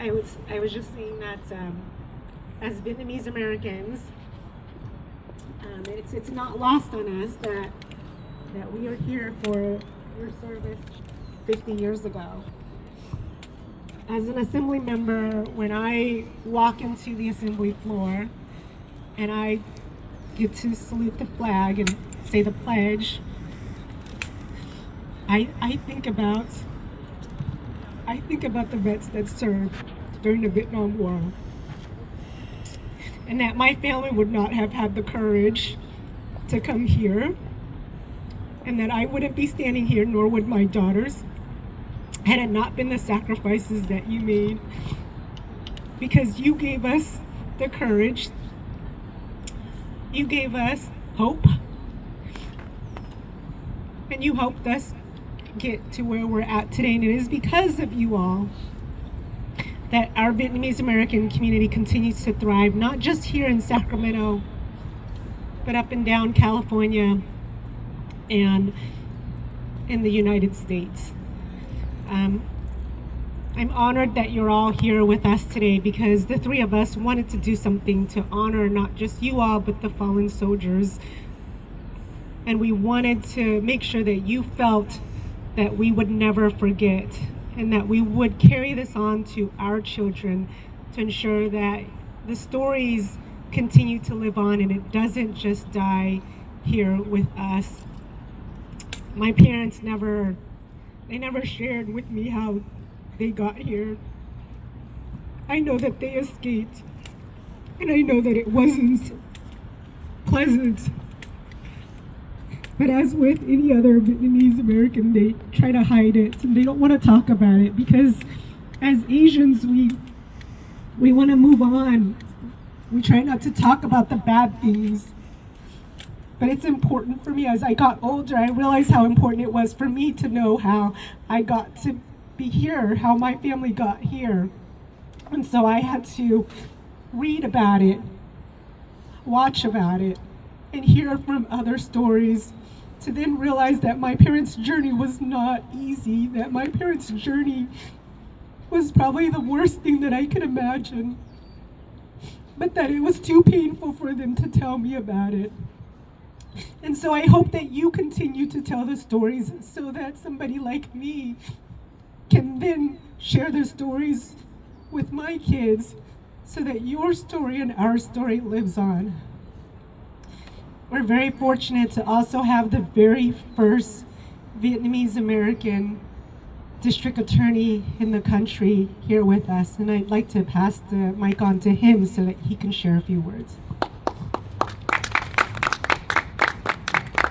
I was just saying that as Vietnamese Americans, it's not lost on us that we are here for your service 50 years ago. As an assembly member, when I walk into the assembly floor and I get to salute the flag and say the pledge, I think about the vets that served during the Vietnam War, and that my family would not have had the courage to come here, and that I wouldn't be standing here, nor would my daughters, had it not been the sacrifices that you made, because you gave us the courage, you gave us hope, and you helped us get to where we're at today. And it is because of you all that our Vietnamese American community continues to thrive, not just here in Sacramento, but up and down California and in the United States. I'm honored that you're all here with us today, because the three of us wanted to do something to honor not just you all, but the fallen soldiers. And we wanted to make sure that you felt that we would never forget, and that we would carry this on to our children to ensure that the stories continue to live on and it doesn't just die here with us. My parents never shared with me how they got here. I know that they escaped, and I know that it wasn't pleasant. But as with any other Vietnamese American, they try to hide it and they don't want to talk about it, because as Asians, we want to move on. We try not to talk about the bad things. But it's important for me. As I got older, I realized how important it was for me to know how I got to be here, how my family got here. And so I had to read about it, watch about it, and hear from other stories, to then realize that my parents' journey was not easy, that my parents' journey was probably the worst thing that I could imagine, but that it was too painful for them to tell me about it. And so I hope that you continue to tell the stories, so that somebody like me can then share the stories with my kids, so that your story and our story lives on. We're very fortunate to also have the very first Vietnamese American district attorney in the country here with us, and I'd like to pass the mic on to him so that he can share a few words.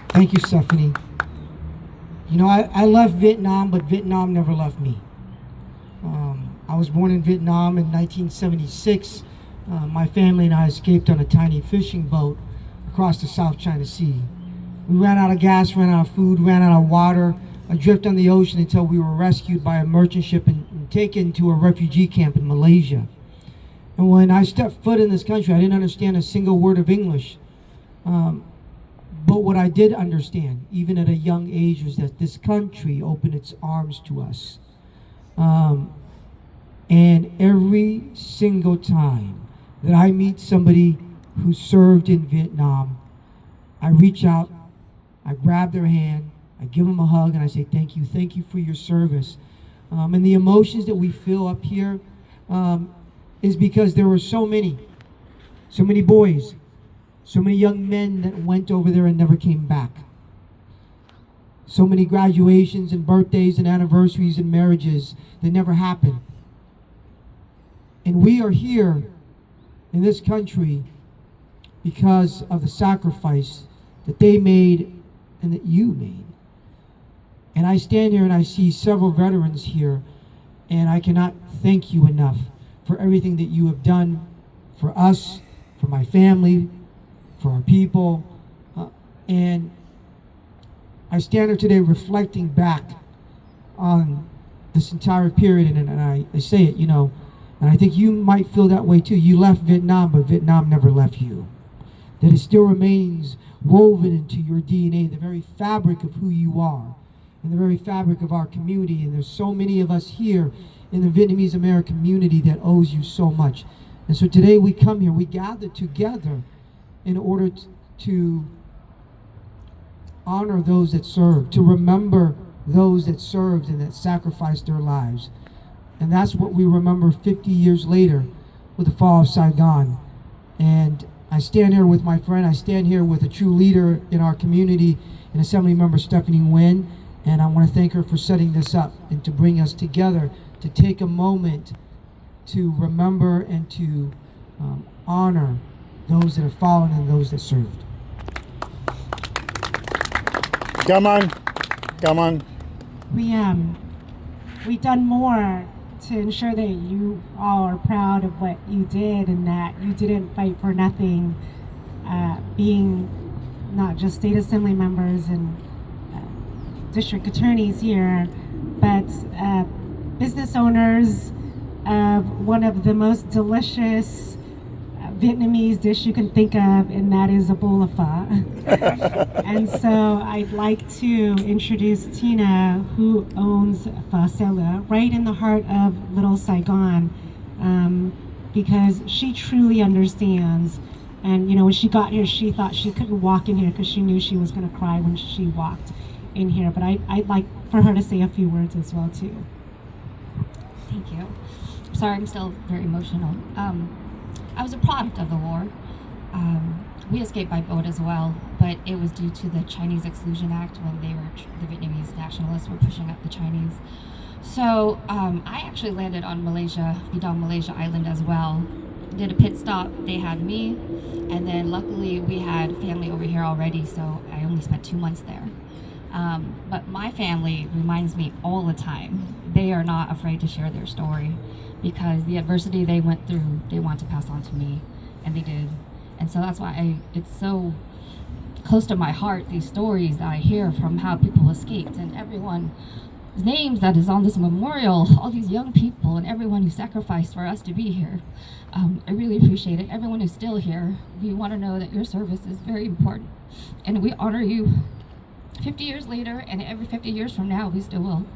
Thank you, Stephanie. You know, I left Vietnam, but Vietnam never left me. I was born in Vietnam in 1976. My family and I escaped on a tiny fishing boat across the South China Sea. We ran out of gas, ran out of food, ran out of water, adrift on the ocean until we were rescued by a merchant ship and taken to a refugee camp in Malaysia. And when I stepped foot in this country, I didn't understand a single word of English. But what I did understand, even at a young age, was that this country opened its arms to us. And every single time that I meet somebody who served in Vietnam, I reach out, I grab their hand, I give them a hug, and I say, thank you for your service. And the emotions that we feel up here is because there were so many boys, so many young men that went over there and never came back. So many graduations and birthdays and anniversaries and marriages that never happened. And we are here in this country because of the sacrifice that they made and that you made. And I stand here and I see several veterans here, and I cannot thank you enough for everything that you have done for us, for my family, for our people. And I stand here today reflecting back on this entire period, and I say it, you know, and I think you might feel that way too. You left Vietnam, but Vietnam never left you. That it still remains woven into your DNA, the very fabric of who you are. in the very fabric of our community. And there's so many of us here in the Vietnamese American community that owes you so much. And so today we come here, we gather together in order to honor those that served, to remember those that served and that sacrificed their lives. And that's what we remember 50 years later with the fall of Saigon. And I stand here with my friend, I stand here with a true leader in our community, and Assemblymember Stephanie Nguyen, and I want to thank her for setting this up and to bring us together to take a moment to remember and to honor those that have fallen and those that served. Come on, come on. We've done more to ensure that you all are proud of what you did and that you didn't fight for nothing, being not just state assembly members and district attorneys here, but business owners of one of the most delicious Vietnamese dish you can think of, and that is a bowl of pho. And so I'd like to introduce Tina, who owns Pho Sela right in the heart of Little Saigon, because she truly understands. And you know, when she got here, she thought she couldn't walk in here because she knew she was going to cry when she walked in here. But I'd like for her to say a few words as well too. Thank you. Sorry, I'm still very emotional. I was a product of the war. We escaped by boat as well, but it was due to the Chinese Exclusion Act when the Vietnamese nationalists were pushing up the Chinese. So I actually landed on Malaysia Island as well. Did a pit stop, they had me, and then luckily we had family over here already, so I only spent 2 months there. But my family reminds me all the time, they are not afraid to share their story, because the adversity they went through, they want to pass on to me, and they did. And so that's why it's so close to my heart, these stories that I hear from how people escaped, and everyone's names that is on this memorial, all these young people and everyone who sacrificed for us to be here. I really appreciate it. Everyone who's still here, we want to know that your service is very important, and we honor you 50 years later, and every 50 years from now, we still will.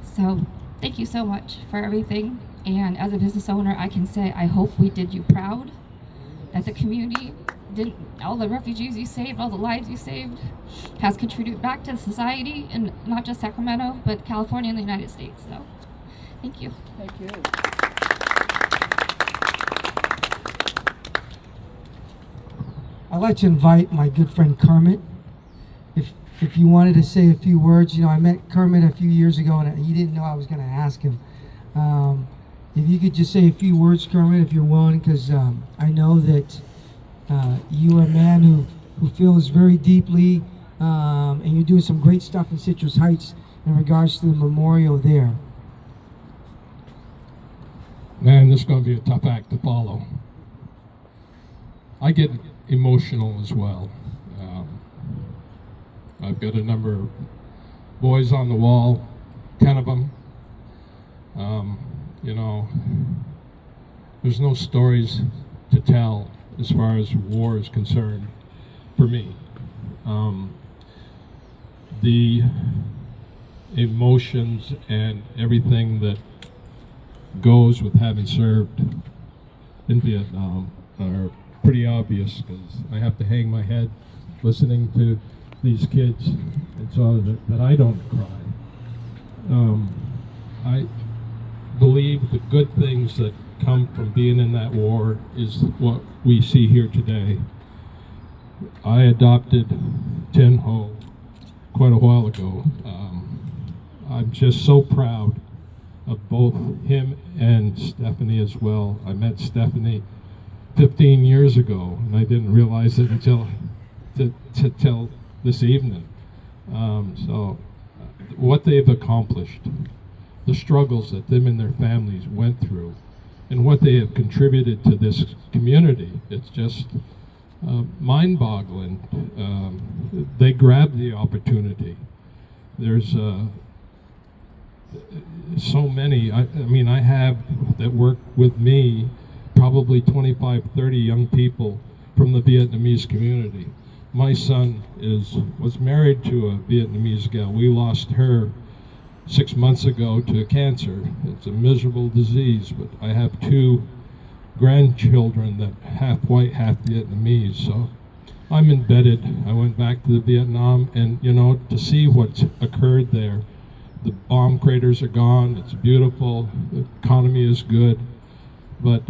So thank you so much for everything. And as a business owner, I can say, I hope we did you proud, that the community didn't, all the refugees you saved, all the lives you saved, has contributed back to society, and not just Sacramento, but California and the United States. So, thank you. Thank you. I'd like to invite my good friend Kermit. If you wanted to say a few words, you know, I met Kermit a few years ago, and he didn't know I was going to ask him. If you could just say a few words, Kermit, if you're willing, because I know that you are a man who feels very deeply, and you're doing some great stuff in Citrus Heights in regards to the memorial there. Man, this is going to be a tough act to follow. I get emotional as well. I've got a number of boys on the wall, 10 of them. You know, there's no stories to tell as far as war is concerned for me. The emotions and everything that goes with having served in Vietnam are pretty obvious, because I have to hang my head listening to these kids, and so that I don't cry. I believe the good things that come from being in that war is what we see here today. I adopted Tin Ho quite a while ago. I'm just so proud of both him and Stephanie as well. I met Stephanie 15 years ago, and I didn't realize it until till this evening. So what they've accomplished, the struggles that them and their families went through, and what they have contributed to this community, it's just mind-boggling. They grabbed the opportunity. There's so many, I mean, I have that work with me, probably 25, 30 young people from the Vietnamese community. My son was married to a Vietnamese gal. We lost her 6 months ago to cancer. It's a miserable disease, but I have 2 grandchildren that half white, half Vietnamese, so I'm embedded. I went back to Vietnam, and you know, to see what's occurred there. The bomb craters are gone, it's beautiful, the economy is good, but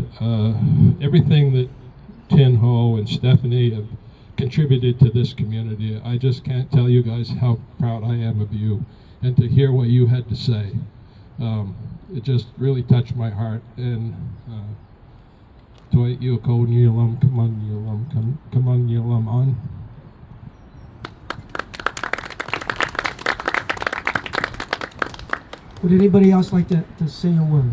everything that Tin Ho and Stephanie have contributed to this community, I just can't tell you guys how proud I am of you, and to hear what you had to say. It just really touched my heart, and Tuay Yêu Ko Nilam, come on Nilam, come on Nilam on. Would anybody else like to say a word?